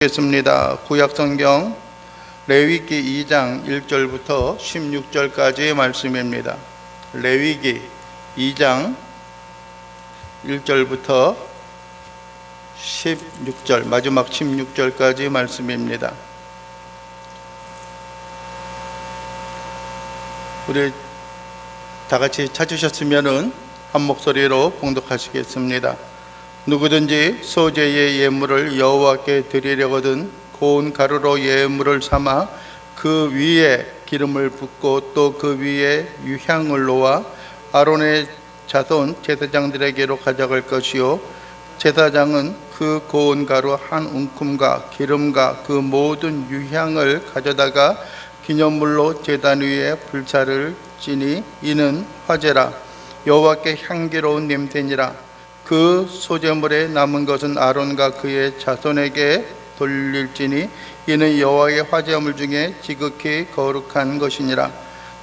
겠습니다. 구약성경 레위기 2장 1절부터 16절까지의 말씀입니다. 레위기 2장 1절부터 16절 마지막 16절까지 말씀입니다. 우리 다 같이 찾으셨으면은 한 목소리로 봉독하시겠습니다. 누구든지 소재의 예물을 여호와께 드리려거든 고운 가루로 예물을 삼아 그 위에 기름을 붓고 또 그 위에 유향을 놓아 아론의 자손 제사장들에게로 가져갈 것이요 제사장은 그 고운 가루 한 움큼과 기름과 그 모든 유향을 가져다가 기념물로 제단 위에 불사를 지니 이는 화제라 여호와께 향기로운 냄새니라. 그 소재물에 남은 것은 아론과 그의 자손에게 돌릴지니 이는 여호와의 화제물 중에 지극히 거룩한 것이니라.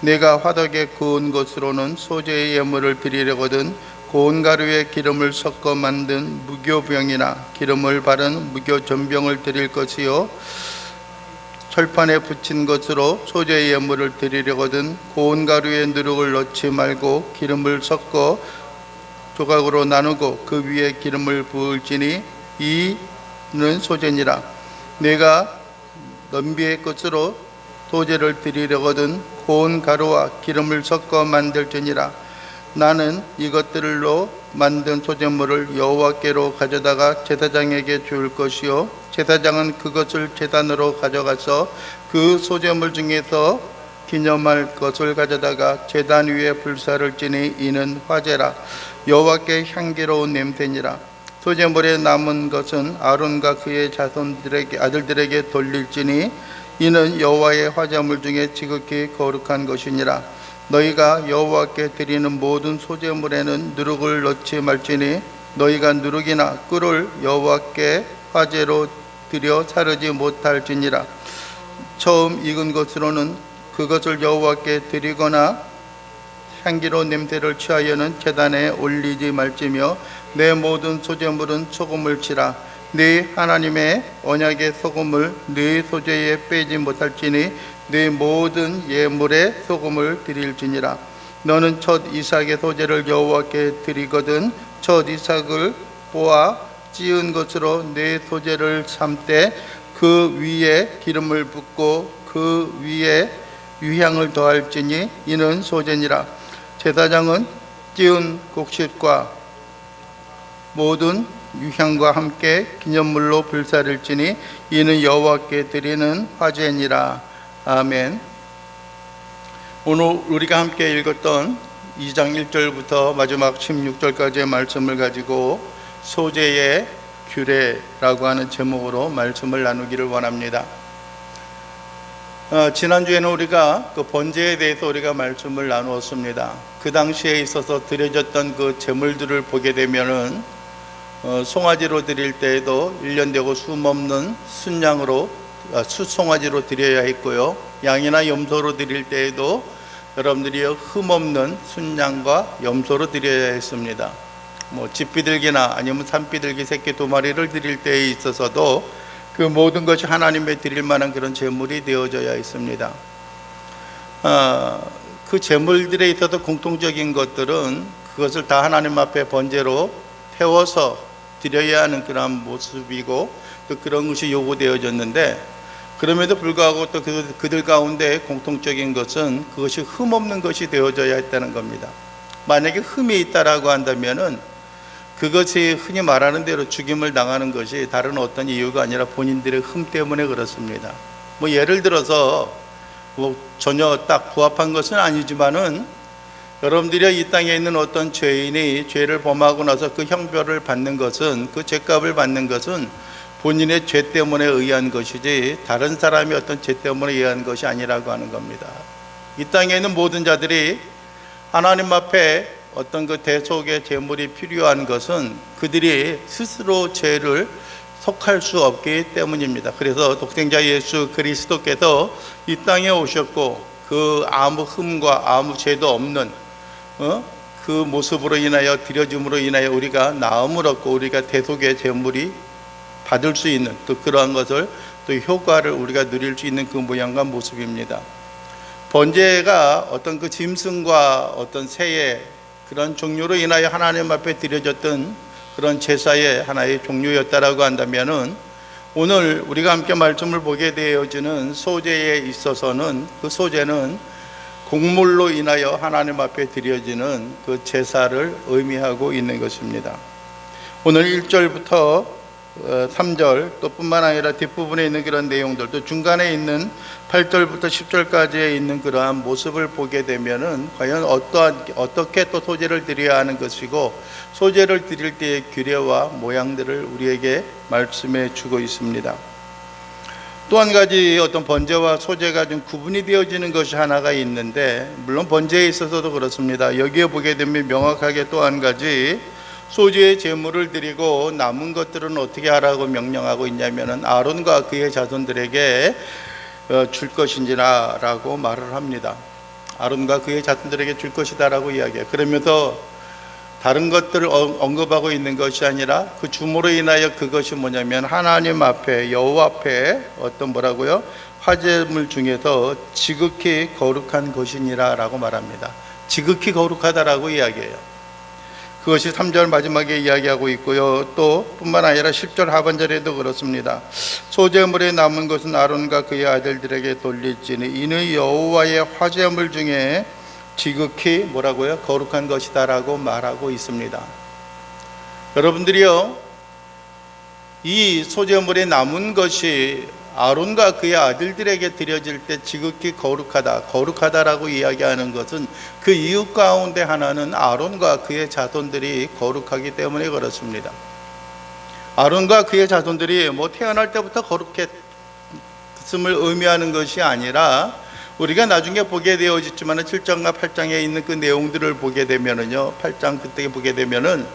내가 화덕에 구운 것으로는 소재의 예물을 드리려거든 고운 가루에 기름을 섞어 만든 무교병이나 기름을 바른 무교전병을 드릴 것이요 철판에 붙인 것으로 소재의 예물을 드리려거든 고운 가루에 누룩을 넣지 말고 기름을 섞어 조각으로 나누고 그 위에 기름을 부을지니 이는 소재니라. 내가 넘비의 것으로 소재를 드리려거든 고운 가루와 기름을 섞어 만들지니라. 나는 이것들로 만든 소재물을 여호와께로 가져다가 제사장에게 줄 것이요 제사장은 그것을 제단으로 가져가서 그 소재물 중에서 기념할 것을 가져다가 제단 위에 불사를 지니 이는 화제라 여호와께 향기로운 냄새니라. 소재물에 남은 것은 아론과 그의 자손들에게 아들들에게 돌릴지니 이는 여호와의 화제물 중에 지극히 거룩한 것이니라. 너희가 여호와께 드리는 모든 소재물에는 누룩을 넣지 말지니 너희가 누룩이나 꿀을 여호와께 화제로 드려 사르지 못할지니라. 처음 익은 것으로는 그것을 여호와께 드리거나 향기로운 냄새를 취하여는 제단에 올리지 말지며 내 모든 소재물은 소금을 치라. 네 하나님의 언약의 소금을 네 소재에 빼지 못할지니 네 모든 예물에 소금을 드릴지니라. 너는 첫 이삭의 소재를 여호와께 드리거든 첫 이삭을 뽑아 찌은 것으로 네 소재를 삼되 그 위에 기름을 붓고 그 위에 유향을 더할지니 이는 소재니라. 제사장은 찌은 곡식과 모든 유향과 함께 기념물로 불사를 지니 이는 여호와께 드리는 화제니라. 아멘. 오늘 우리가 함께 읽었던 2장 1절부터 마지막 16절까지의 말씀을 가지고 소재의 규례라고 하는 제목으로 말씀을 나누기를 원합니다. 지난주에는 우리가 그 번제에 대해서 우리가 말씀을 나누었습니다. 그 당시에 있어서 드려졌던 그 제물들을 보게 되면은 송아지로 드릴 때에도 1년 되고 숨없는 순양으로 숫송아지로 드려야 했고요. 양이나 염소로 드릴 때에도 여러분들이 흠없는 순양과 염소로 드려야 했습니다. 집비둘기나 아니면 산비둘기 새끼 2마리를 드릴 때에 있어서도 그 모든 것이 하나님께 드릴 만한 그런 제물이 되어져야 했습니다. 그 제물들에 있어서 공통적인 것들은 그것을 다 하나님 앞에 번제로 태워서 드려야 하는 그런 모습이고 또 그런 것이 요구되어졌는데 그럼에도 불구하고 또 그들 가운데 공통적인 것은 그것이 흠없는 것이 되어져야 했다는 겁니다. 만약에 흠이 있다라고 한다면은 그것이 흔히 말하는 대로 죽임을 당하는 것이 다른 어떤 이유가 아니라 본인들의 흠 때문에 그렇습니다. 예를 들어서 전혀 딱 부합한 것은 아니지만은 여러분들이 이 땅에 있는 어떤 죄인이 죄를 범하고 나서 그 형벌을 받는 것은 그 죄값을 받는 것은 본인의 죄 때문에 의한 것이지 다른 사람의 어떤 죄 때문에 의한 것이 아니라고 하는 겁니다. 이 땅에 있는 모든 자들이 하나님 앞에 어떤 그 대속의 제물이 필요한 것은 그들이 스스로 죄를 속할 수 없기 때문입니다. 그래서 독생자 예수 그리스도께서 이 땅에 오셨고 그 아무 흠과 아무 죄도 없는 그 모습으로 인하여 드려짐으로 인하여 우리가 나음을 얻고 우리가 대속의 제물이 받을 수 있는 또 그러한 것을 또 효과를 우리가 누릴 수 있는 그 모양과 모습입니다. 번제가 어떤 그 짐승과 어떤 새의 그런 종류로 인하여 하나님 앞에 드려졌던 그런 제사의 하나의 종류였다라고 한다면은 오늘 우리가 함께 말씀을 보게 되어지는 소제에 있어서는 그 소제는 곡물로 인하여 하나님 앞에 드려지는 그 제사를 의미하고 있는 것입니다. 오늘 1절부터 3절 또 뿐만 아니라 뒷부분에 있는 그런 내용들 또 중간에 있는 8절부터 10절까지에 있는 그러한 모습을 보게 되면은 과연 어떻게 또 소제를 드려야 하는 것이고 소제를 드릴 때의 규례와 모양들을 우리에게 말씀해 주고 있습니다. 또 한 가지 어떤 번제와 소제가 좀 구분이 되어지는 것이 하나가 있는데 물론 번제에 있어서도 그렇습니다. 여기에 보게 되면 명확하게 또 한 가지 소제의 제물을 드리고 남은 것들은 어떻게 하라고 명령하고 있냐면은 아론과 그의 자손들에게 줄 것인지라고 말을 합니다. 아론과 그의 자손들에게 줄 것이다라고 이야기해요. 그러면서 다른 것들을 언급하고 있는 것이 아니라 그 주모로 인하여 그것이 뭐냐면 하나님 앞에 여호와 앞에 어떤 뭐라고요? 화제물 중에서 지극히 거룩한 것이니라라고 말합니다. 지극히 거룩하다라고 이야기해요. 그것이 3절 마지막에 이야기하고 있고요. 또 뿐만 아니라 10절 하반절에도 그렇습니다. 소제물에 남은 것은 아론과 그의 아들들에게 돌릴지니 이는 여호와의 화제물 중에 지극히 뭐라고요? 거룩한 것이다라고 말하고 있습니다. 여러분들이요, 이 소제물에 남은 것이 아론과 그의 아들들에게 드려질 때 지극히 거룩하다라고 이야기하는 것은 그 이유 가운데 하나는 아론과 그의 자손들이 거룩하기 때문에 그렇습니다. 아론과 그의 자손들이 태어날 때부터 거룩했음을 의미하는 것이 아니라 우리가 나중에 보게 되어지지만 7장과 8장에 있는 그 내용들을 보게 되면은요, 8장 그때 보게 되면은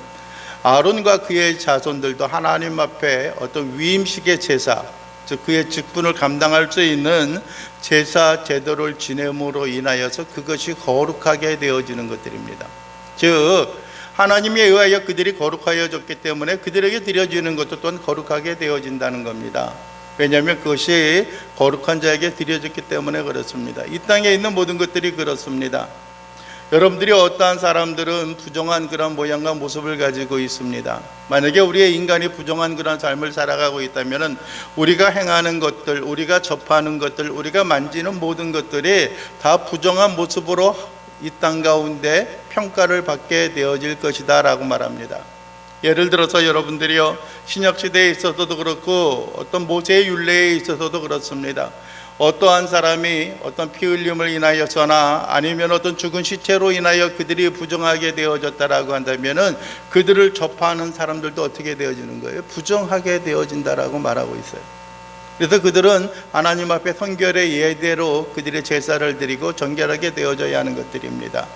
아론과 그의 자손들도 하나님 앞에 어떤 위임식의 제사, 즉 그의 직분을 감당할 수 있는 제사 제도를 지냄으로 인하여서 그것이 거룩하게 되어지는 것들입니다. 즉 하나님에 의하여 그들이 거룩하여졌기 때문에 그들에게 드려지는 것도 또한 거룩하게 되어진다는 겁니다. 왜냐하면 그것이 거룩한 자에게 드려졌기 때문에 그렇습니다. 이 땅에 있는 모든 것들이 그렇습니다. 여러분들이 어떠한 사람들은 부정한 그런 모양과 모습을 가지고 있습니다. 만약에 우리의 인간이 부정한 그런 삶을 살아가고 있다면 우리가 행하는 것들, 우리가 접하는 것들, 우리가 만지는 모든 것들이 다 부정한 모습으로 이 땅 가운데 평가를 받게 되어질 것이다 라고 말합니다. 예를 들어서 여러분들이요, 신약시대에 있어서도 그렇고 어떤 모세의 율례에 있어서도 그렇습니다. 어떠한 사람이 어떤 피 흘림을 인하여서나 아니면 어떤 죽은 시체로 인하여 그들이 부정하게 되어졌다라고 한다면은 그들을 접하는 사람들도 어떻게 되어지는 거예요? 부정하게 되어진다라고 말하고 있어요. 그래서 그들은 하나님 앞에 성결의 예대로 그들의 제사를 드리고 정결하게 되어져야 하는 것들입니다.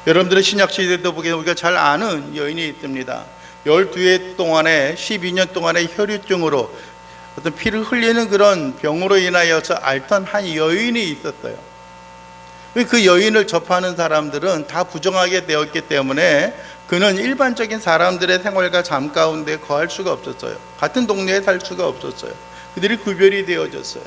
여러분들은 신약시대도 보기에 우리가 잘 아는 여인이 있습니다. 12해 동안에 12년 동안의 혈유증으로 어떤 피를 흘리는 그런 병으로 인하여서 앓던 한 여인이 있었어요. 그 여인을 접하는 사람들은 다 부정하게 되었기 때문에 그는 일반적인 사람들의 생활과 삶 가운데 거할 수가 없었어요. 같은 동네에 살 수가 없었어요. 그들이 구별이 되어졌어요.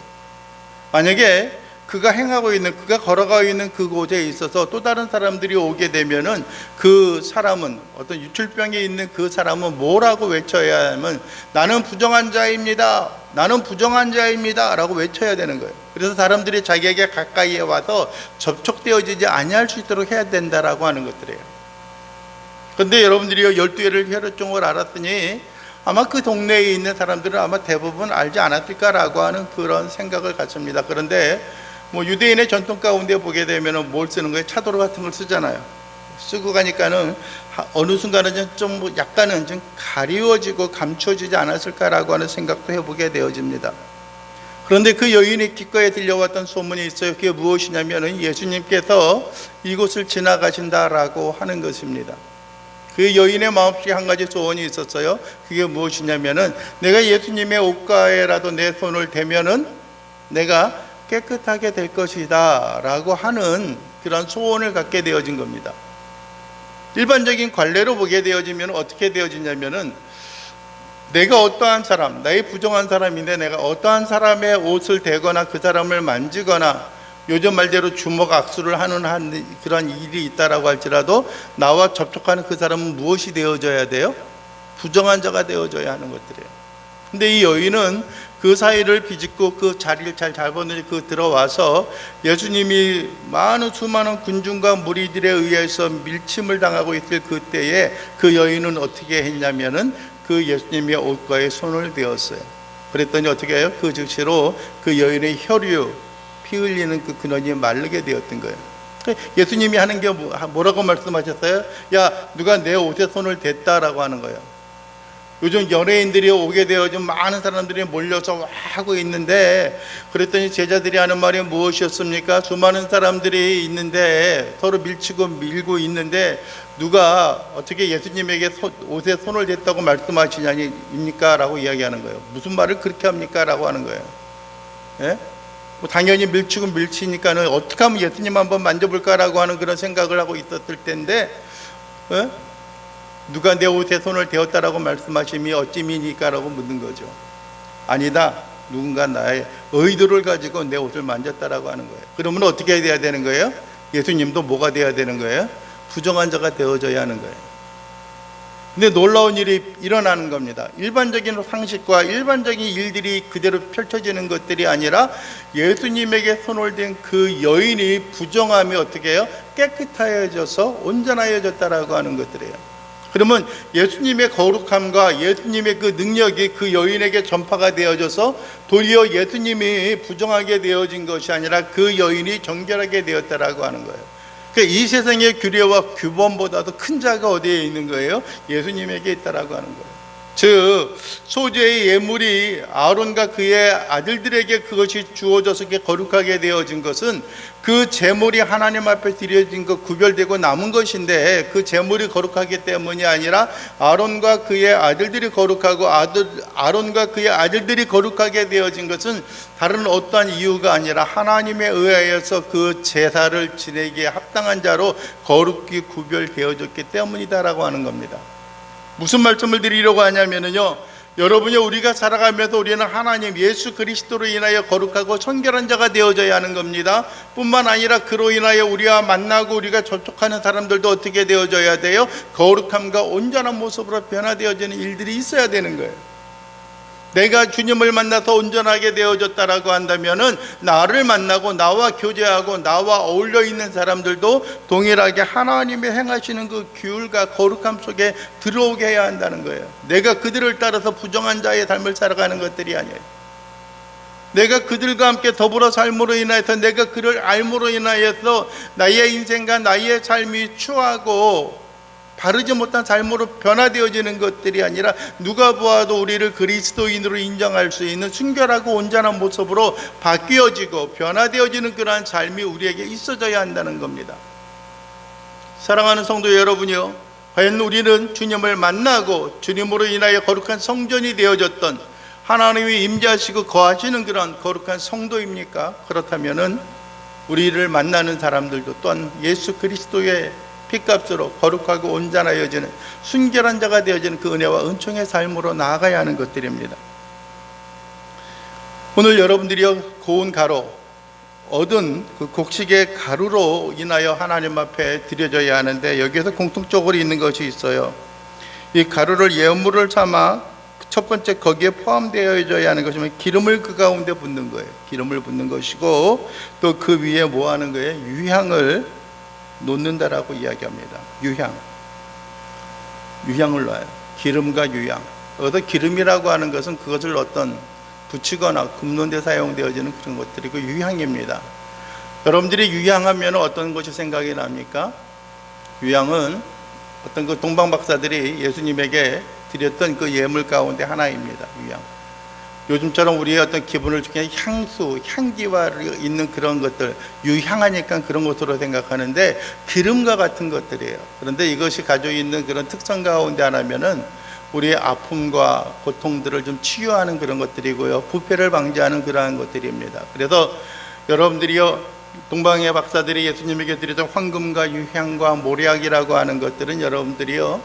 만약에 그가 행하고 있는, 그가 걸어가고 있는 그곳에 있어서 또 다른 사람들이 오게 되면은 그 사람은, 어떤 유출병이 있는 그 사람은 뭐라고 외쳐야 하면 나는 부정한 자입니다. 나는 부정한 자입니다. 라고 외쳐야 되는 거예요. 그래서 사람들이 자기에게 가까이에 와서 접촉되어지지 아니할 수 있도록 해야 된다라고 하는 것들이에요. 그런데 여러분들이 12회를 혈유증을 알았으니 아마 그 동네에 있는 사람들은 아마 대부분 알지 않았을까라고 하는 그런 생각을 갖습니다. 그런데 유대인의 전통 가운데 보게 되면 뭘 쓰는 거예요? 차도로 같은 걸 쓰잖아요. 쓰고 가니까는 어느 순간은 좀 약간은 좀 가리워지고 감춰지지 않았을까라고 하는 생각도 해보게 되어집니다. 그런데 그 여인의 귓가에 들려왔던 소문이 있어요. 그게 무엇이냐면은 예수님께서 이곳을 지나가신다라고 하는 것입니다. 그 여인의 마음속에 한 가지 소원이 있었어요. 그게 무엇이냐면은 내가 예수님의 옷가에라도 내 손을 대면은 내가 깨끗하게 될 것이다 라고 하는 그런 소원을 갖게 되어진 겁니다. 일반적인 관례로 보게 되어지면 어떻게 되어지냐면은 내가 어떠한 사람, 나의 부정한 사람인데 내가 어떠한 사람의 옷을 대거나 그 사람을 만지거나 요즘 말대로 주먹 악수를 하는 그런 일이 있다라고 할지라도 나와 접촉하는 그 사람은 무엇이 되어져야 돼요? 부정한 자가 되어져야 하는 것들이에요. 근데 이 여인은 그 사이를 비집고 그 자리를 잘 잡았는지 들어와서 예수님이 수많은 군중과 무리들에 의해서 밀침을 당하고 있을 그때에 그 여인은 어떻게 했냐면은 그 예수님의 옷가에 손을 대었어요. 그랬더니 어떻게 해요? 그 즉시로 그 여인의 혈류, 피 흘리는 그 근원이 마르게 되었던 거예요. 예수님이 하는 게 뭐라고 말씀하셨어요? 야, 누가 내 옷에 손을 댔다라고 하는 거예요. 요즘 연예인들이 오게 되어 좀 많은 사람들이 몰려서 하고 있는데, 그랬더니 제자들이 하는 말이 무엇이었습니까? 수많은 사람들이 있는데 서로 밀치고 밀고 있는데 누가 어떻게 예수님에게 옷에 손을 댔다고 말씀하시냐입니까? 라고 이야기하는 거예요. 무슨 말을 그렇게 합니까? 라고 하는 거예요. 예? 당연히 밀치고 밀치니까는 어떻게 하면 예수님 한번 만져볼까라고 하는 그런 생각을 하고 있었을 텐데, 예? 누가 내 옷에 손을 대었다라고 말씀하심이 어찌미니까라고 묻는 거죠. 아니다, 누군가 나의 의도를 가지고 내 옷을 만졌다라고 하는 거예요. 그러면 어떻게 돼야 되는 거예요? 예수님도 뭐가 돼야 되는 거예요? 부정한 자가 되어져야 하는 거예요. 근데 놀라운 일이 일어나는 겁니다. 일반적인 상식과 일반적인 일들이 그대로 펼쳐지는 것들이 아니라 예수님에게 손을 댄 그 여인이 부정함이 어떻게 해요? 깨끗하여져서 온전하여졌다라고 하는 것들이에요. 그러면 예수님의 거룩함과 예수님의 그 능력이 그 여인에게 전파가 되어져서 도리어 예수님이 부정하게 되어진 것이 아니라 그 여인이 정결하게 되었다라고 하는 거예요. 그러니까 이 세상의 규례와 규범보다도 큰 자가 어디에 있는 거예요? 예수님에게 있다라고 하는 거예요. 즉 소재의 예물이 아론과 그의 아들들에게 그것이 주어져서 거룩하게 되어진 것은 그 제물이 하나님 앞에 드려진 것 구별되고 남은 것인데, 그 제물이 거룩하기 때문이 아니라 아론과 그의 아들들이 거룩하고 아론과 그의 아들들이 거룩하게 되어진 것은 다른 어떠한 이유가 아니라 하나님에 의하여서 그 제사를 지내기에 합당한 자로 거룩히 구별되어졌기 때문이다라고 하는 겁니다. 무슨 말씀을 드리려고 하냐면요, 여러분이 우리가 살아가면서 우리는 하나님 예수 그리스도로 인하여 거룩하고 청결한 자가 되어져야 하는 겁니다. 뿐만 아니라 그로 인하여 우리와 만나고 우리가 접촉하는 사람들도 어떻게 되어져야 돼요? 거룩함과 온전한 모습으로 변화되어지는 일들이 있어야 되는 거예요. 내가 주님을 만나서 온전하게 되어졌다라고 한다면은 나를 만나고 나와 교제하고 나와 어울려 있는 사람들도 동일하게 하나님의 행하시는 그 규율과 거룩함 속에 들어오게 해야 한다는 거예요. 내가 그들을 따라서 부정한 자의 삶을 살아가는 것들이 아니에요. 내가 그들과 함께 더불어 삶으로 인하여서 내가 그를 알므로 인하여서 나의 인생과 나의 삶이 추하고 바르지 못한 삶으로 변화되어지는 것들이 아니라 누가 보아도 우리를 그리스도인으로 인정할 수 있는 순결하고 온전한 모습으로 바뀌어지고 변화되어지는 그러한 삶이 우리에게 있어져야 한다는 겁니다. 사랑하는 성도 여러분이요, 과연 우리는 주님을 만나고 주님으로 인하여 거룩한 성전이 되어졌던 하나님이 임재하시고 거하시는 그런 거룩한 성도입니까? 그렇다면은 우리를 만나는 사람들도 또한 예수 그리스도의 피값으로 거룩하고 온전하여지는 순결한 자가 되어지는 그 은혜와 은총의 삶으로 나아가야 하는 것들입니다. 오늘 여러분들이 고운 가루, 얻은 그 곡식의 가루로 인하여 하나님 앞에 드려져야 하는데, 여기에서 공통적으로 있는 것이 있어요. 이 가루를 예물을 삼아 첫 번째 거기에 포함되어져야 하는 것이면 기름을 그 가운데 붓는 거예요. 기름을 붓는 것이고, 또 그 위에 뭐 하는 거예요? 유향을 놓는다라고 이야기합니다. 유향을 놔요. 기름과 유향. 여기서 기름이라고 하는 것은 그것을 어떤 붙이거나 굽는 데 사용되어지는 그런 것들이고, 유향입니다. 여러분들이 유향하면 어떤 것이 생각이 납니까? 유향은 어떤 그 동방 박사들이 예수님에게 드렸던 그 예물 가운데 하나입니다. 유향. 요즘처럼 우리의 어떤 기분을 주는 향수, 향기와 있는 그런 것들, 유향하니까 그런 것으로 생각하는데 기름과 같은 것들이에요. 그런데 이것이 가지고 있는 그런 특성 가운데 하나면은 우리의 아픔과 고통들을 좀 치유하는 그런 것들이고요, 부패를 방지하는 그러한 것들입니다. 그래서 여러분들이요, 동방의 박사들이 예수님에게 드렸던 황금과 유향과 모략이라고 하는 것들은 여러분들이요,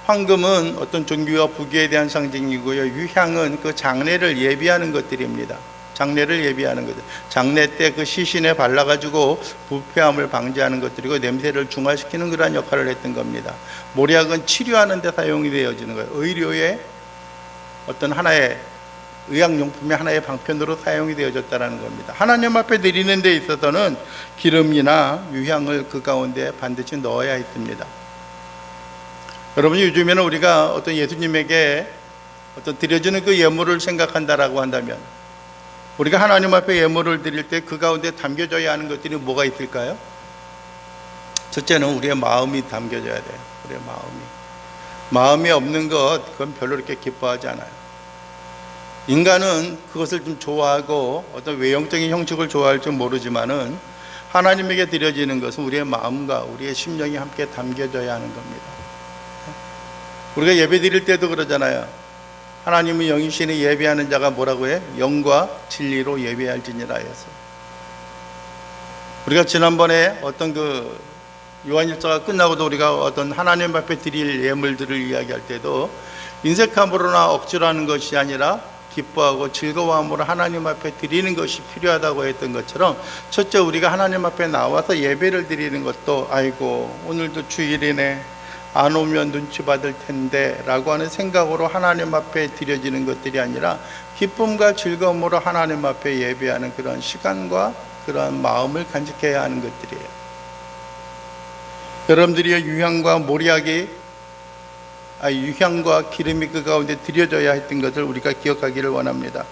황금은 어떤 존귀와 부귀에 대한 상징이고요. 유향은 그 장례를 예비하는 것들입니다. 장례를 예비하는 것들. 장례 때 그 시신에 발라가지고 부패함을 방지하는 것들이고 냄새를 중화시키는 그러한 역할을 했던 겁니다. 모략은 치료하는 데 사용이 되어지는 거예요. 의료의 어떤 하나의 의학용품의 하나의 방편으로 사용이 되어졌다는 겁니다. 하나님 앞에 드리는 데 있어서는 기름이나 유향을 그 가운데 반드시 넣어야 했습니다. 여러분, 요즘에는 우리가 어떤 예수님에게 어떤 드려지는 그 예물을 생각한다라고 한다면 우리가 하나님 앞에 예물을 드릴 때 그 가운데 담겨져야 하는 것들이 뭐가 있을까요? 첫째는 우리의 마음이 담겨져야 돼요. 우리의 마음이 없는 것, 그건 별로 그렇게 기뻐하지 않아요. 인간은 그것을 좀 좋아하고 어떤 외형적인 형식을 좋아할지 모르지만은 하나님에게 드려지는 것은 우리의 마음과 우리의 심령이 함께 담겨져야 하는 겁니다. 우리가 예배 드릴 때도 그러잖아요. 하나님은 영이시니 예배하는 자가 뭐라고 해? 영과 진리로 예배할지니라 해서. 우리가 지난번에 어떤 그 요한일서가 끝나고도 우리가 어떤 하나님 앞에 드릴 예물들을 이야기할 때도 인색함으로나 억지로 하는 것이 아니라 기뻐하고 즐거워함으로 하나님 앞에 드리는 것이 필요하다고 했던 것처럼, 첫째 우리가 하나님 앞에 나와서 예배를 드리는 것도 아이고 오늘도 주일이네, 안 오면 눈치 받을 텐데 라고 하는 생각으로 하나님 앞에 드려지는 것들이 아니라 기쁨과 즐거움으로 하나님 앞에 예배하는 그런 시간과 그런 마음을 간직해야 하는 것들이에요. 여러분들이 유향과 기름이 그 가운데 드려져야 했던 것을 우리가 기억하기를 원합니다.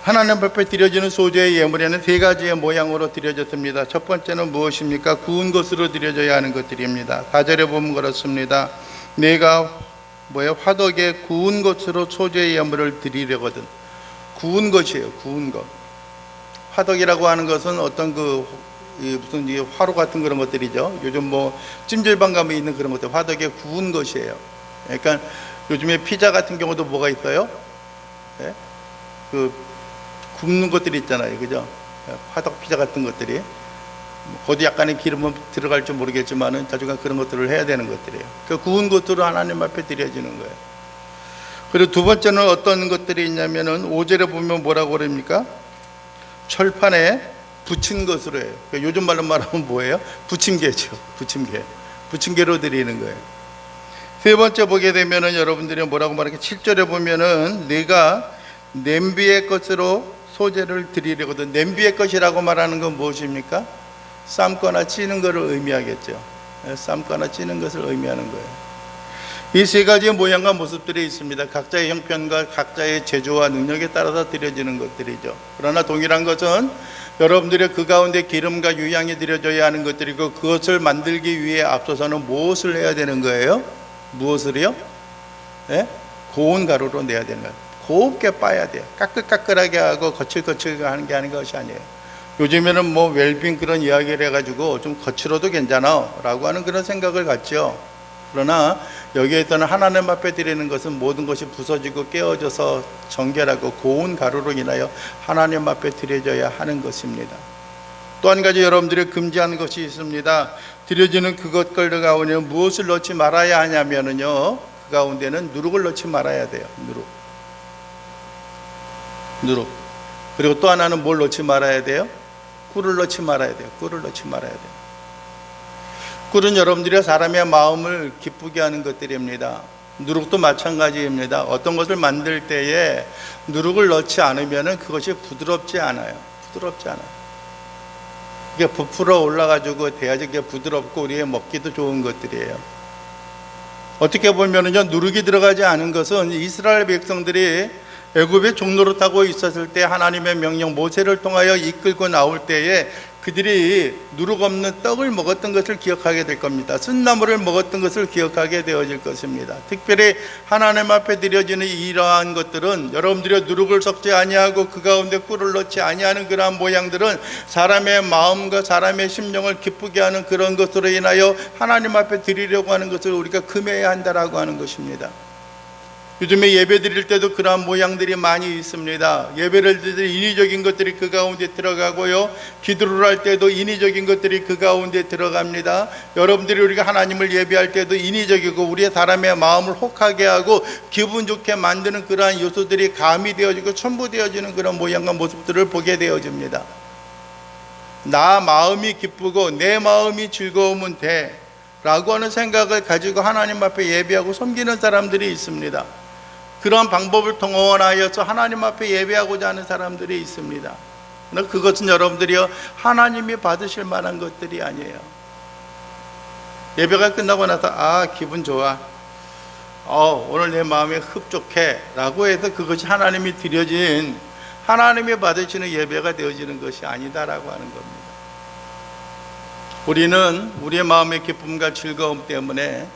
하나님 앞에 드려지는 소재의 예물에는 세 가지의 모양으로 드려졌습니다. 첫 번째는 무엇입니까? 구운 것으로 드려져야 하는 것들입니다. 4절에 보면 그렇습니다. 내가 화덕에 구운 것으로 소재의 예물을 드리려거든. 구운 것이에요. 구운 것. 화덕이라고 하는 것은 어떤 무슨 화로 같은 그런 것들이죠. 요즘 찜질방 가면 있는 그런 것들, 화덕에 구운 것이에요. 그러니까 요즘에 피자 같은 경우도 뭐가 있어요? 네? 굽는 것들이 있잖아요. 그죠? 화덕 피자 같은 것들이. 거기 약간의 기름은 들어갈지 모르겠지만은 자주간 그런 것들을 해야 되는 것들이에요. 그 구운 것들을 하나님 앞에 드려지는 거예요. 그리고 두 번째는 어떤 것들이 있냐면은 5절에 보면 뭐라고 그럽니까? 철판에 붙인 것으로 해요. 그러니까 요즘 말로 말하면 뭐예요? 부침개죠. 부침개로 드리는 거예요. 세 번째 보게 되면은 여러분들이 뭐라고 말하게 7절에 보면은 내가 냄비의 것으로 소재를 드리려거든. 냄비의 것이라고 말하는 건 무엇입니까? 삶거나 찌는 것을 의미하겠죠. 삶거나 찌는 것을 의미하는 거예요. 이 세 가지의 모양과 모습들이 있습니다. 각자의 형편과 각자의 제조와 능력에 따라서 드려지는 것들이죠. 그러나 동일한 것은 여러분들의 그 가운데 기름과 유향이 드려져야 하는 것들이고, 그것을 만들기 위해 앞서서는 무엇을 해야 되는 거예요? 무엇을요? 네? 고운 가루로 내야 되는 거예요. 곱게 빠야 돼요. 까끌까끌하게 하고 거칠거칠하게 하는 게 아닌 것이 아니에요. 요즘에는 웰빙 그런 이야기를 해가지고 좀 거칠어도 괜찮아 라고 하는 그런 생각을 갖죠. 그러나 여기에서는 하나님 앞에 드리는 것은 모든 것이 부서지고 깨어져서 정결하고 고운 가루로 인하여 하나님 앞에 드려져야 하는 것입니다. 또 한 가지 여러분들이 금지하는 것이 있습니다. 드려지는 그것 가운데 무엇을 넣지 말아야 하냐면요, 그 가운데는 누룩을 넣지 말아야 돼요. 누룩. 그리고 또 하나는 뭘 넣지 말아야 돼요? 꿀을 넣지 말아야 돼요. 꿀은 여러분들이 사람의 마음을 기쁘게 하는 것들입니다. 누룩도 마찬가지입니다. 어떤 것을 만들 때에 누룩을 넣지 않으면 그것이 부드럽지 않아요. 이게 부풀어 올라가지고 돼야지 이게 부드럽고 우리의 먹기도 좋은 것들이에요. 어떻게 보면은요, 누룩이 들어가지 않은 것은 이스라엘 백성들이 애굽의 종로를 타고 있었을 때 하나님의 명령 모세를 통하여 이끌고 나올 때에 그들이 누룩 없는 떡을 먹었던 것을 기억하게 될 겁니다. 쓴나물을 먹었던 것을 기억하게 되어질 것입니다. 특별히 하나님 앞에 드려지는 이러한 것들은 여러분들이 누룩을 섞지 아니하고 그 가운데 꿀을 넣지 아니하는 그러한 모양들은 사람의 마음과 사람의 심령을 기쁘게 하는 그런 것으로 인하여 하나님 앞에 드리려고 하는 것을 우리가 금해야 한다라고 하는 것입니다. 요즘에 예배 드릴 때도 그러한 모양들이 많이 있습니다. 예배를 드릴 때 인위적인 것들이 그 가운데 들어가고요, 기도를 할 때도 인위적인 것들이 그 가운데 들어갑니다. 여러분들이 우리가 하나님을 예배할 때도 인위적이고 우리의 사람의 마음을 혹하게 하고 기분 좋게 만드는 그러한 요소들이 가미되어지고 첨부되어지는 그런 모양과 모습들을 보게 되어집니다. 나 마음이 기쁘고 내 마음이 즐거우면 돼 라고 하는 생각을 가지고 하나님 앞에 예배하고 섬기는 사람들이 있습니다. 그런 방법을 동원하여서 하나님 앞에 예배하고자 하는 사람들이 있습니다. 그러나 그것은 여러분들이요, 하나님이 받으실 만한 것들이 아니에요. 예배가 끝나고 나서 기분 좋아, 오늘 내 마음이 흡족해 라고 해서 그것이 하나님이 드려진, 하나님이 받으시는 예배가 되어지는 것이 아니다라고 하는 겁니다. 우리는 우리의 마음의 기쁨과 즐거움 때문에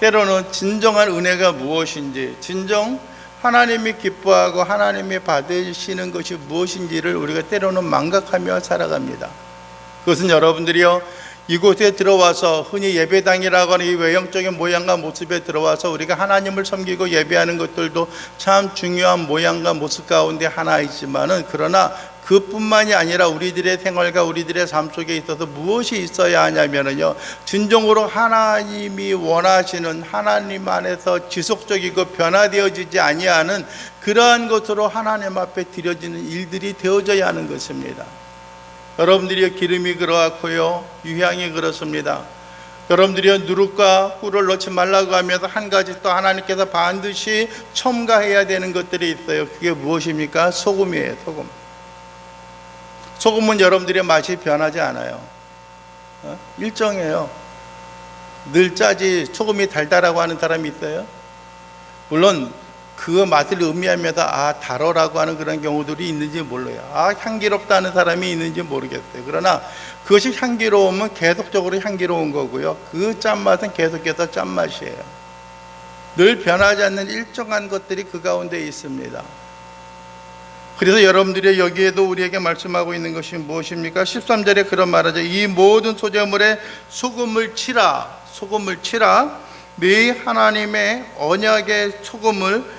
때로는 진정한 은혜가 무엇인지, 진정 하나님이 기뻐하고 하나님이 받으시는 것이 무엇인지를 우리가 때로는 망각하며 살아갑니다. 그것은 여러분들이요, 이곳에 들어와서 흔히 예배당이라고 하는 이 외형적인 모양과 모습에 들어와서 우리가 하나님을 섬기고 예배하는 것들도 참 중요한 모양과 모습 가운데 하나이지만은, 그러나 그뿐만이 아니라 우리들의 생활과 우리들의 삶 속에 있어서 무엇이 있어야 하냐면요, 진정으로 하나님이 원하시는, 하나님 안에서 지속적이고 변화되어지지 아니하는 그러한 것으로 하나님 앞에 드려지는 일들이 되어져야 하는 것입니다. 여러분들이 기름이 그렇고요, 유향이 그렇습니다. 여러분들이 누룩과 꿀을 넣지 말라고 하면서 한 가지 또 하나님께서 반드시 첨가해야 되는 것들이 있어요. 그게 무엇입니까? 소금이에요. 소금. 소금은 여러분들의 맛이 변하지 않아요. 일정해요. 늘 짜지 소금이 달다라고 하는 사람이 있어요. 물론 그 맛을 의미하면서 달어라고 하는 그런 경우들이 있는지 몰라요. 향기롭다는 사람이 있는지 모르겠어요. 그러나 그것이 향기로우면 계속적으로 향기로운 거고요, 그 짠맛은 계속해서 짠맛이에요. 늘 변하지 않는 일정한 것들이 그 가운데 있습니다. 그래서 여러분들이 여기에도 우리에게 말씀하고 있는 것이 무엇입니까? 13절에 그런 말하죠. 이 모든 소재물에 소금을 치라. 소금을 치라. 네 하나님의 언약의 소금을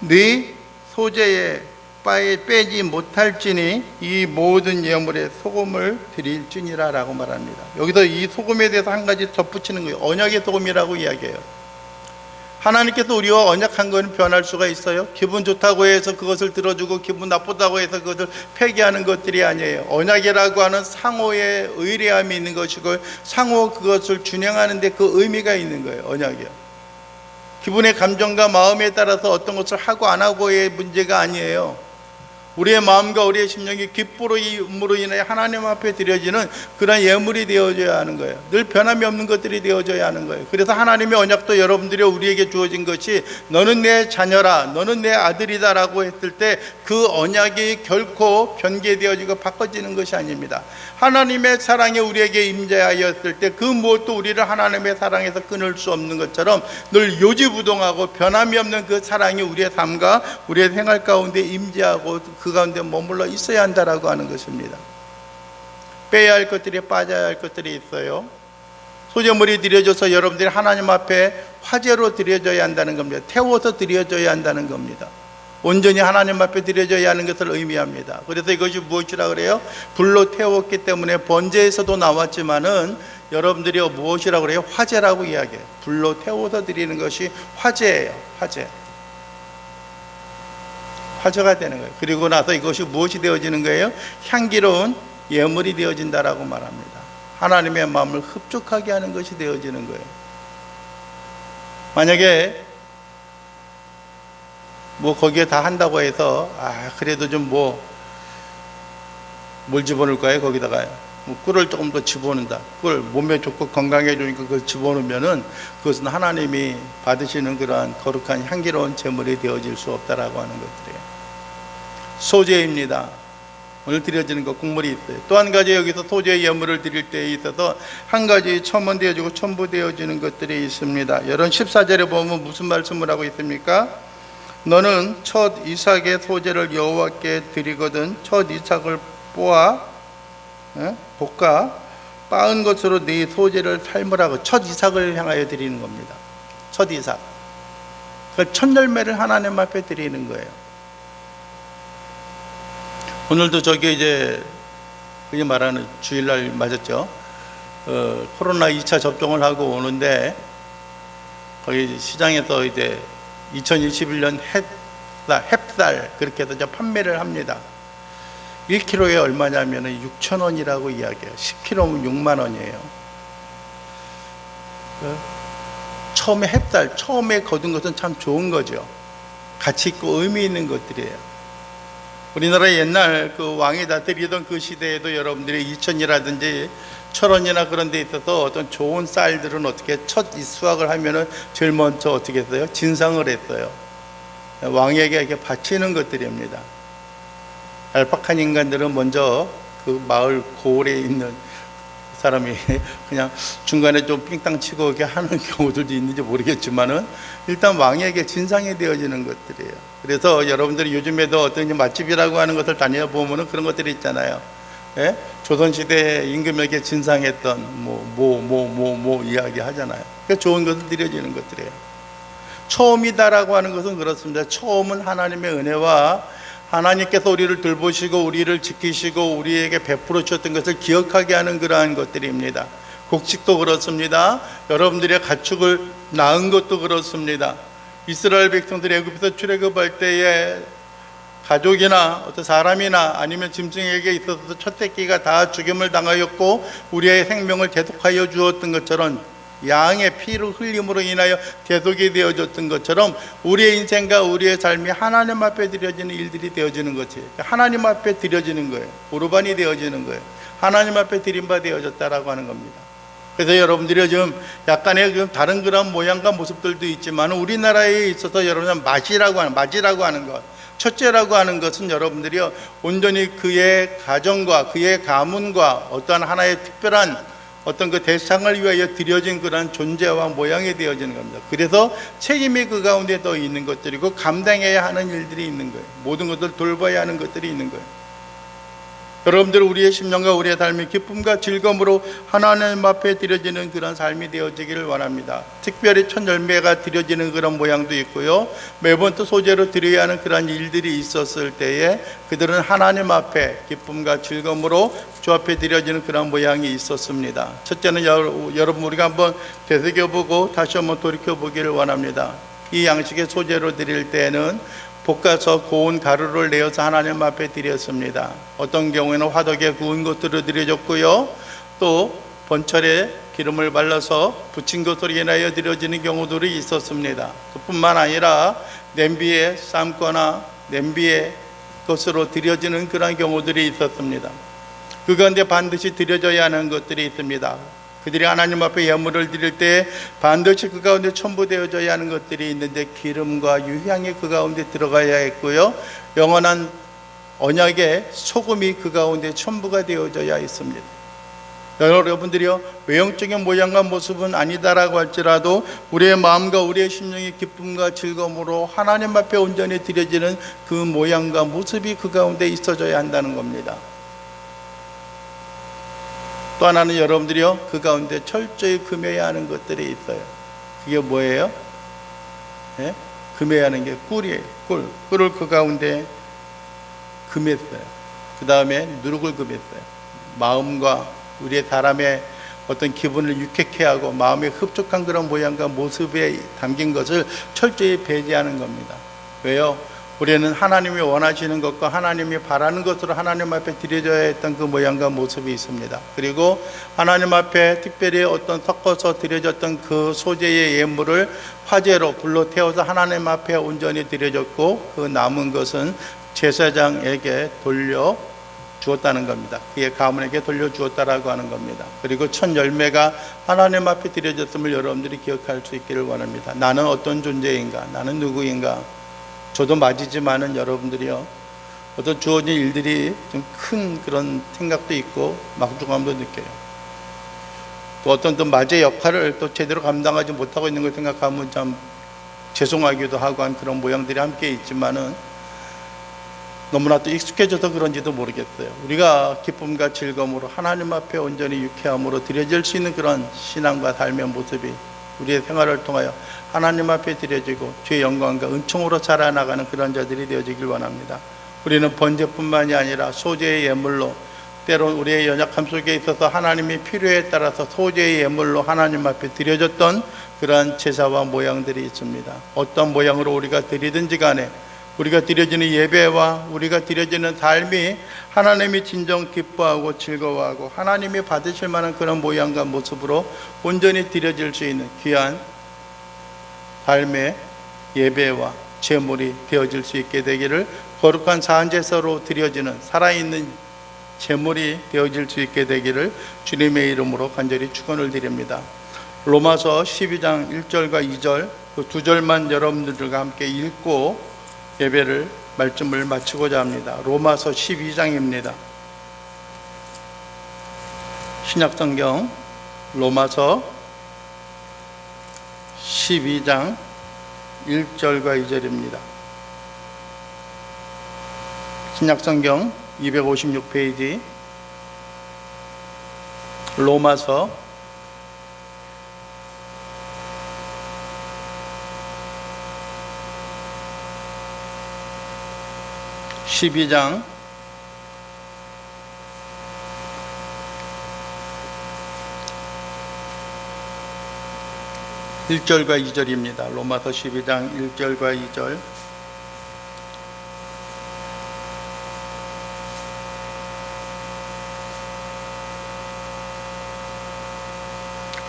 네 소재의 바에 빼지 못할지니 이 모든 예물에 소금을 드릴지니라 라고 말합니다. 여기서 이 소금에 대해서 한 가지 덧붙이는 거예요. 언약의 소금이라고 이야기해요. 하나님께서 우리와 언약한 것은 변할 수가 있어요? 기분 좋다고 해서 그것을 들어주고 기분 나쁘다고 해서 그것을 폐기하는 것들이 아니에요. 언약이라고 하는 상호의 의뢰함이 있는 것이고, 상호 그것을 준행하는 데 그 의미가 있는 거예요. 언약이요. 기분의 감정과 마음에 따라서 어떤 것을 하고 안 하고의 문제가 아니에요. 우리의 마음과 우리의 심령이 기쁨으로 인해 하나님 앞에 드려지는 그런 예물이 되어져야 하는 거예요. 늘 변함이 없는 것들이 되어져야 하는 거예요. 그래서 하나님의 언약도 여러분들이 우리에게 주어진 것이 너는 내 자녀라, 너는 내 아들이다 라고 했을 때 그 언약이 결코 변개되어지고 바꿔지는 것이 아닙니다. 하나님의 사랑이 우리에게 임재하였을 때 그 무엇도 우리를 하나님의 사랑에서 끊을 수 없는 것처럼 늘 요지부동하고 변함이 없는 그 사랑이 우리의 삶과 우리의 생활 가운데 임재하고 그 가운데 머물러 있어야 한다라고 하는 것입니다. 빼야 할 것들이 빠져야 할 것들이 있어요. 소재물이 드려져서 여러분들이 하나님 앞에 화제로 드려져야 한다는 겁니다. 태워서 드려져야 한다는 겁니다. 온전히 하나님 앞에 드려져야 하는 것을 의미합니다. 그래서 이것이 무엇이라 그래요? 불로 태웠기 때문에 번제에서도 나왔지만은 여러분들이 무엇이라고 그래요? 화제라고 이야기해요. 불로 태워서 드리는 것이 화제예요. 화제. 화제가 되는 거예요. 그리고 나서 이것이 무엇이 되어지는 거예요? 향기로운 예물이 되어진다라고 말합니다. 하나님의 마음을 흡족하게 하는 것이 되어지는 거예요. 만약에 거기에 다 한다고 해서 그래도 좀 뭘 집어넣을까요? 거기다가 꿀을 조금 더 집어넣는다. 꿀 몸에 좋고 건강해 주니까 그걸 집어넣으면은 그것은 하나님이 받으시는 그러한 거룩한 향기로운 제물이 되어질 수 없다라고 하는 것들이에요. 소재입니다. 오늘 드려지는 것 국물이 있어요. 또 한 가지 여기서 소재 예물을 드릴 때에 있어서 한 가지 첨언되어지고 첨부되어지는 것들이 있습니다. 여러분 14절에 보면 무슨 말씀을 하고 있습니까? 너는 첫 이삭의 소재를 여호와께 드리거든 첫 이삭을 볶아 빻은 것으로 네 소재를 삶으라고. 첫 이삭을 향하여 드리는 겁니다. 첫 이삭. 그 첫 열매를 하나님 앞에 드리는 거예요. 오늘도 저기 이제 그게 말하는 주일날 맞았죠. 코로나 2차 접종을 하고 오는데 거기 시장에서 이제 2021년 햅쌀 그렇게 해서 이제 판매를 합니다. 1kg에 얼마냐면 6,000원이라고 이야기해요. 10kg면 6만 원이에요. 처음에 햅쌀, 처음에 거둔 것은 참 좋은 거죠. 가치 있고 의미 있는 것들이에요. 우리나라 옛날 그 왕이 다스리던 그 시대에도 여러분들이 이천이라든지 철원이나 그런 데 있어서 어떤 좋은 쌀들은 어떻게 첫 수확을 하면은 제일 먼저 어떻게 했어요? 진상을 했어요. 왕에게 이렇게 바치는 것들입니다. 얄팍한 인간들은 먼저 그 마을 고을에 있는 사람이 그냥 중간에 좀 삥땅 치고 이렇게 하는 경우들도 있는지 모르겠지만은 일단 왕에게 진상이 되어지는 것들이에요. 그래서 여러분들이 요즘에도 어떤 맛집이라고 하는 것을 다녀보면은 그런 것들이 있잖아요. 예? 조선시대 임금에게 진상했던 뭐 이야기 하잖아요. 그러니까 좋은 것을 드려지는 것들이에요. 처음이다라고 하는 것은 그렇습니다. 처음은 하나님의 은혜와 하나님께서 우리를 돌보시고 우리를 지키시고 우리에게 베풀어 주셨던 것을 기억하게 하는 그러한 것들입니다. 곡식도 그렇습니다. 여러분들의 가축을 낳은 것도 그렇습니다. 이스라엘 백성들이 애굽에서 출애굽할 때에 가족이나 어떤 사람이나 아니면 짐승에게 있어서 첫 새끼가 다 죽임을 당하였고 우리의 생명을 대속하여 주었던 것처럼 양의 피를 흘림으로 인하여 대속이 되어졌던 것처럼 우리의 인생과 우리의 삶이 하나님 앞에 드려지는 일들이 되어지는 것이에요. 하나님 앞에 드려지는 거예요. 고르반이 되어지는 거예요. 하나님 앞에 드린 바 되어졌다라고 하는 겁니다. 그래서 여러분들이 좀 약간의 좀 다른 그런 모양과 모습들도 있지만 우리나라에 있어서 여러분 맞이라고 하는 것, 첫째라고 하는 것은 여러분들이요 온전히 그의 가정과 그의 가문과 어떠한 하나의 특별한 어떤 그 대상을 위하여 드려진 그런 존재와 모양이 되어지는 겁니다. 그래서 책임이 그 가운데 더 있는 것들이고 감당해야 하는 일들이 있는 거예요. 모든 것을 돌봐야 하는 것들이 있는 거예요. 여러분들 우리의 심령과 우리의 삶이 기쁨과 즐거움으로 하나님 앞에 드려지는 그런 삶이 되어지기를 원합니다. 특별히 첫 열매가 드려지는 그런 모양도 있고요. 매번 또 소재로 드려야 하는 그런 일들이 있었을 때에 그들은 하나님 앞에 기쁨과 즐거움으로 주 앞에 드려지는 그런 모양이 있었습니다. 첫째는 여러분 우리가 한번 되새겨보고 다시 한번 돌이켜보기를 원합니다. 이 양식의 소재로 드릴 때에는 볶아서 고운 가루를 내어서 하나님 앞에 드렸습니다. 어떤 경우에는 화덕에 구운 것들을 드려졌고요. 또 번철에 기름을 발라서 부친 것으로 인하여 드려지는 경우들이 있었습니다. 뿐만 아니라 냄비에 삶거나 냄비에 것으로 드려지는 그런 경우들이 있었습니다. 그 가운데 반드시 드려져야 하는 것들이 있습니다. 그들이 하나님 앞에 예물을 드릴 때 반드시 그 가운데 첨부되어져야 하는 것들이 있는데 기름과 유향이 그 가운데 들어가야 했고요. 영원한 언약의 소금이 그 가운데 첨부가 되어져야 했습니다. 여러분들이요 외형적인 모양과 모습은 아니다라고 할지라도 우리의 마음과 우리의 심령의 기쁨과 즐거움으로 하나님 앞에 온전히 드려지는 그 모양과 모습이 그 가운데 있어져야 한다는 겁니다. 또 하나는 여러분들이요 그 가운데 철저히 금해야 하는 것들이 있어요. 그게 뭐예요? 네? 금해야 하는 게 꿀이에요. 꿀을 그 가운데 금했어요. 그 다음에 누룩을 금했어요. 마음과 우리의 사람의 어떤 기분을 유쾌케 하고 마음에 흡족한 그런 모양과 모습에 담긴 것을 철저히 배제하는 겁니다. 왜요? 우리는 하나님이 원하시는 것과 하나님이 바라는 것으로 하나님 앞에 드려져야 했던 그 모양과 모습이 있습니다. 그리고 하나님 앞에 특별히 어떤 섞어서 드려졌던 그 소재의 예물을 화제로 불로 태워서 하나님 앞에 온전히 드려졌고 그 남은 것은 제사장에게 돌려 주었다는 겁니다. 그의 가문에게 돌려주었다라고 하는 겁니다. 그리고 첫 열매가 하나님 앞에 드려졌음을 여러분들이 기억할 수 있기를 원합니다. 나는 어떤 존재인가? 나는 누구인가? 저도 맞이지만은 여러분들이요 어떤 주어진 일들이 좀 큰 그런 생각도 있고 막중함도 느껴요. 또 어떤 또 맞이의 역할을 또 제대로 감당하지 못하고 있는 걸 생각하면 참 죄송하기도 하고 한 그런 모양들이 함께 있지만은 너무나 또 익숙해져서 그런지도 모르겠어요. 우리가 기쁨과 즐거움으로 하나님 앞에 온전히 유쾌함으로 드려질 수 있는 그런 신앙과 삶의 모습이 우리의 생활을 통하여 하나님 앞에 드려지고 주의 영광과 은총으로 자라나가는 그런 자들이 되어지길 원합니다. 우리는 번제뿐만이 아니라 소재의 예물로, 때론 우리의 연약함 속에 있어서 하나님의 필요에 따라서 소재의 예물로 하나님 앞에 드려졌던 그러한 제사와 모양들이 있습니다. 어떤 모양으로 우리가 드리든지 간에 우리가 드려지는 예배와 우리가 드려지는 삶이 하나님이 진정 기뻐하고 즐거워하고 하나님이 받으실 만한 그런 모양과 모습으로 온전히 드려질 수 있는 귀한 삶의 예배와 제물이 되어질 수 있게 되기를, 거룩한 사한제사로 드려지는 살아있는 제물이 되어질 수 있게 되기를 주님의 이름으로 간절히 축원을 드립니다. 로마서 12장 1절과 2절 그 두 절만 여러분들과 함께 읽고 예배를 말씀을 마치고자 합니다. 로마서 12장입니다. 신약성경 로마서 12장 1절과 2절입니다. 신약성경 256페이지 로마서 12장 1절과 2절입니다. 로마서 12장 1절과 2절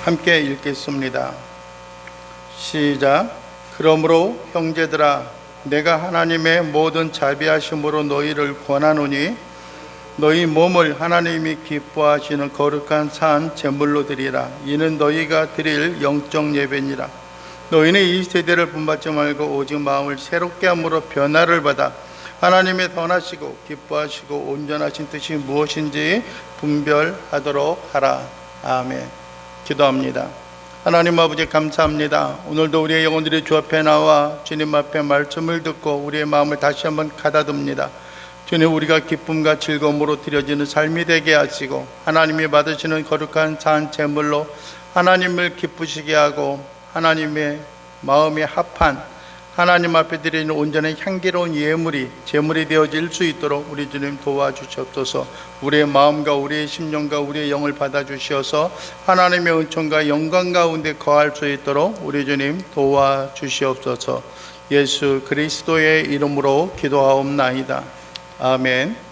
함께 읽겠습니다. 시작. 그러므로 형제들아, 내가 하나님의 모든 자비하심으로 너희를 권하노니 너희 몸을 하나님이 기뻐하시는 거룩한 산 제물로 드리라. 이는 너희가 드릴 영적 예배니라. 너희는 이 세대를 본받지 말고 오직 마음을 새롭게 함으로 변화를 받아 하나님의 선하시고 기뻐하시고 온전하신 뜻이 무엇인지 분별하도록 하라. 아멘. 기도합니다. 하나님 아버지, 감사합니다. 오늘도 우리의 영혼들이 주 앞에 나와 주님 앞에 말씀을 듣고 우리의 마음을 다시 한번 가다듬니다. 주님, 우리가 기쁨과 즐거움으로 드려지는 삶이 되게 하시고 하나님이 받으시는 거룩한 산 제물로 하나님을 기쁘시게 하고 하나님의 마음에 합한 하나님 앞에 드리는 온전한 향기로운 예물이 제물이 되어질 수 있도록 우리 주님 도와주시옵소서. 우리의 마음과 우리의 심령과 우리의 영을 받아주시어서 하나님의 은총과 영광 가운데 거할 수 있도록 우리 주님 도와주시옵소서. 예수 그리스도의 이름으로 기도하옵나이다. 아멘.